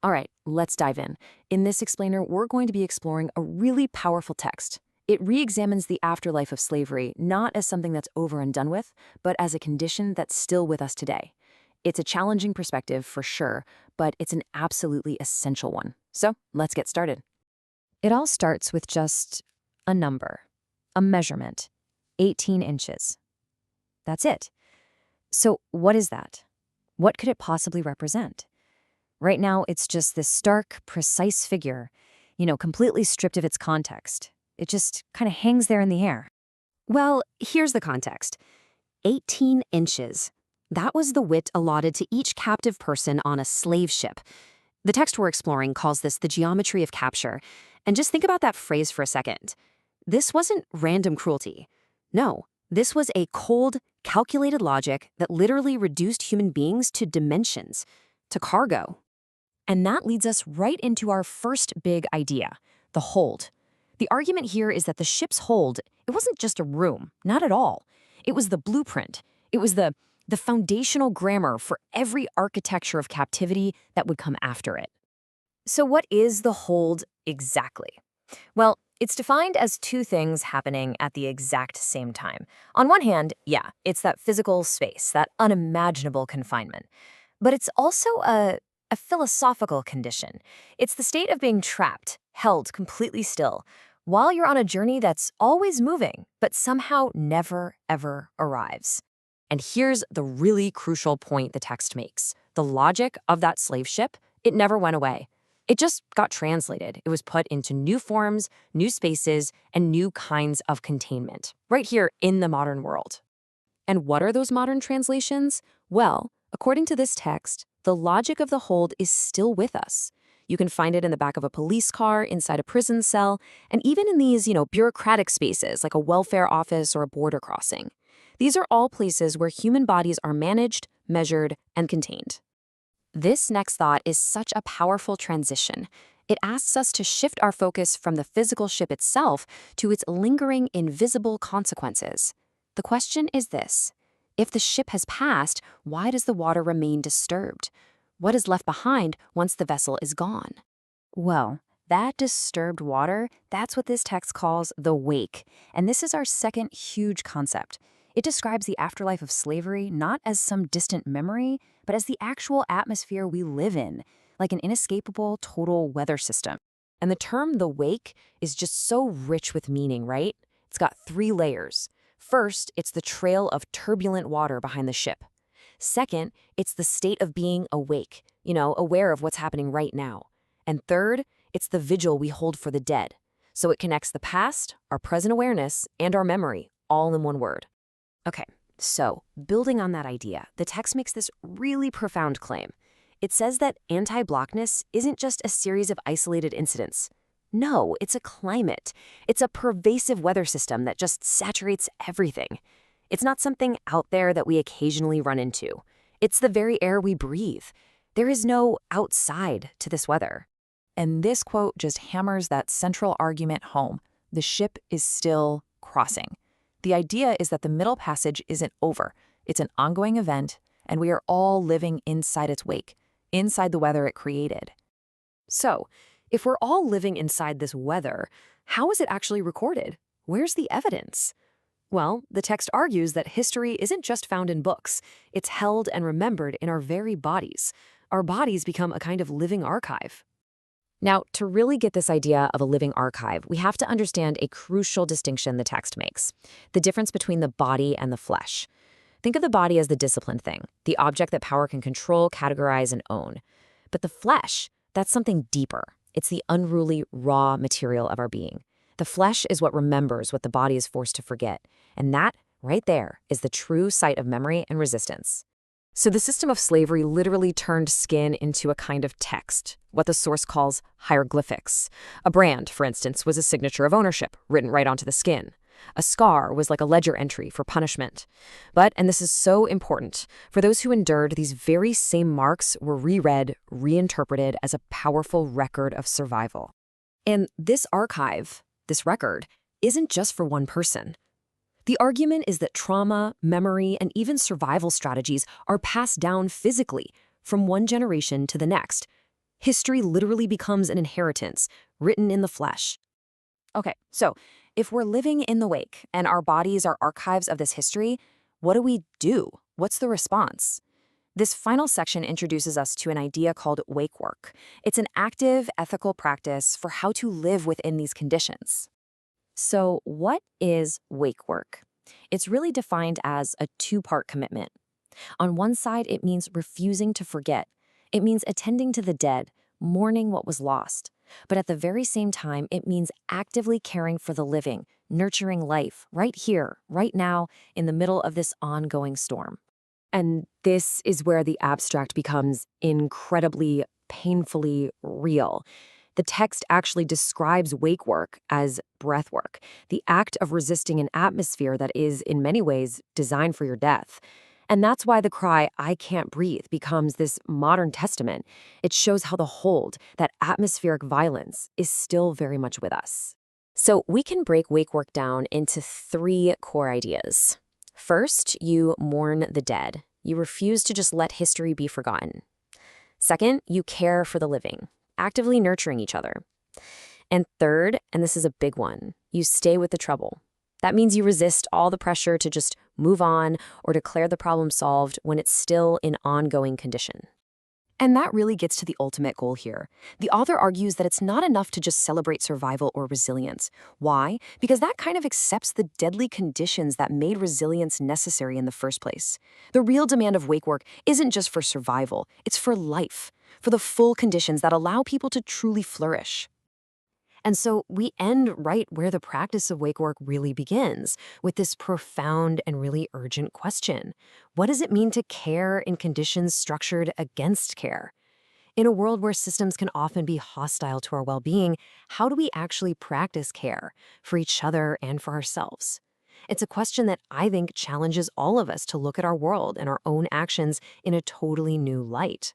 All right, let's dive in. In this explainer, we're going to be exploring a really powerful text. It re-examines the afterlife of slavery not as something that's over and done with, but as a condition that's still with us today. It's a challenging perspective for sure, but it's an absolutely essential one. So let's get started. It all starts with just a number, a measurement, 18 inches. That's it. So what is that? What could it possibly represent? Right now, it's just this stark, precise figure, completely stripped of its context. It just kind of hangs there in the air. Well, here's the context. 18 inches. That was the width allotted to each captive person on a slave ship. The text we're exploring calls this the geometry of capture. And just think about that phrase for a second. This wasn't random cruelty. No, this was a cold, calculated logic that literally reduced human beings to dimensions, to cargo. And that leads us right into our first big idea, the hold. The argument here is that the ship's hold, it wasn't just a room, not at all. It was the blueprint. It was the foundational grammar for every architecture of captivity that would come after it. So what is the hold exactly? Well, it's defined as two things happening at the exact same time. On one hand, yeah, it's that physical space, that unimaginable confinement. But it's also a philosophical condition. It's the state of being trapped, held completely still, while you're on a journey that's always moving, but somehow never, ever arrives. And here's the really crucial point the text makes. The logic of that slave ship, it never went away. It just got translated. It was put into new forms, new spaces, and new kinds of containment, right here in the modern world. And what are those modern translations? Well, according to this text, the logic of the hold is still with us. You can find it in the back of a police car, inside a prison cell, and even in these, bureaucratic spaces like a welfare office or a border crossing. These are all places where human bodies are managed, measured, and contained. This next thought is such a powerful transition. It asks us to shift our focus from the physical ship itself to its lingering, invisible consequences. The question is this. If the ship has passed, why does the water remain disturbed? What is left behind once the vessel is gone? Well, that disturbed water, that's what this text calls the wake. And this is our second huge concept. It describes the afterlife of slavery not as some distant memory, but as the actual atmosphere we live in, like an inescapable total weather system. And the term the wake is just so rich with meaning, right? It's got three layers. First, it's the trail of turbulent water behind the ship. Second, it's the state of being awake, aware of what's happening right now. And third, it's the vigil we hold for the dead. So it connects the past, our present awareness, and our memory, all in one word. Okay, so building on that idea, the text makes this really profound claim. It says that anti-Blackness isn't just a series of isolated incidents. No, it's a climate. It's a pervasive weather system that just saturates everything. It's not something out there that we occasionally run into. It's the very air we breathe. There is no outside to this weather. And this quote just hammers that central argument home. The ship is still crossing. The idea is that the Middle Passage isn't over. It's an ongoing event, and we are all living inside its wake, inside the weather it created. So, if we're all living inside this weather, how is it actually recorded? Where's the evidence? Well, the text argues that history isn't just found in books. It's held and remembered in our very bodies. Our bodies become a kind of living archive. Now, to really get this idea of a living archive, we have to understand a crucial distinction the text makes, the difference between the body and the flesh. Think of the body as the disciplined thing, the object that power can control, categorize, and own. But the flesh, that's something deeper. It's the unruly, raw material of our being. The flesh is what remembers what the body is forced to forget. And that, right there, is the true site of memory and resistance. So the system of slavery literally turned skin into a kind of text, what the source calls hieroglyphics. A brand, for instance, was a signature of ownership, written right onto the skin. A scar was like a ledger entry for punishment. But, and this is so important, for those who endured, these very same marks were reread, reinterpreted as a powerful record of survival. And this archive, this record, isn't just for one person. The argument is that trauma, memory, and even survival strategies are passed down physically from one generation to the next. History literally becomes an inheritance, written in the flesh. Okay, so if we're living in the wake and our bodies are archives of this history, what do we do? What's the response? This final section introduces us to an idea called wake work. It's an active, ethical practice for how to live within these conditions. So, what is wake work? It's really defined as a two-part commitment. On one side, it means refusing to forget. It means attending to the dead, mourning what was lost. But at the very same time, it means actively caring for the living, nurturing life right here, right now, in the middle of this ongoing storm. And this is where the abstract becomes incredibly, painfully real. The text actually describes wake work as breath work, the act of resisting an atmosphere that is, in many ways, designed for your death. And that's why the cry, "I can't breathe," becomes this modern testament. It shows how the hold, that atmospheric violence, is still very much with us. So we can break wake work down into three core ideas. First, you mourn the dead. You refuse to just let history be forgotten. Second, you care for the living, actively nurturing each other. And third, and this is a big one, you stay with the trouble. That means you resist all the pressure to just move on or declare the problem solved when it's still in ongoing condition. And that really gets to the ultimate goal here. The author argues that it's not enough to just celebrate survival or resilience. Why? Because that kind of accepts the deadly conditions that made resilience necessary in the first place. The real demand of wake work isn't just for survival, it's for life, for the full conditions that allow people to truly flourish. And so we end right where the practice of wake work really begins, with this profound and really urgent question. What does it mean to care in conditions structured against care? In a world where systems can often be hostile to our well-being, how do we actually practice care for each other and for ourselves? It's a question that I think challenges all of us to look at our world and our own actions in a totally new light.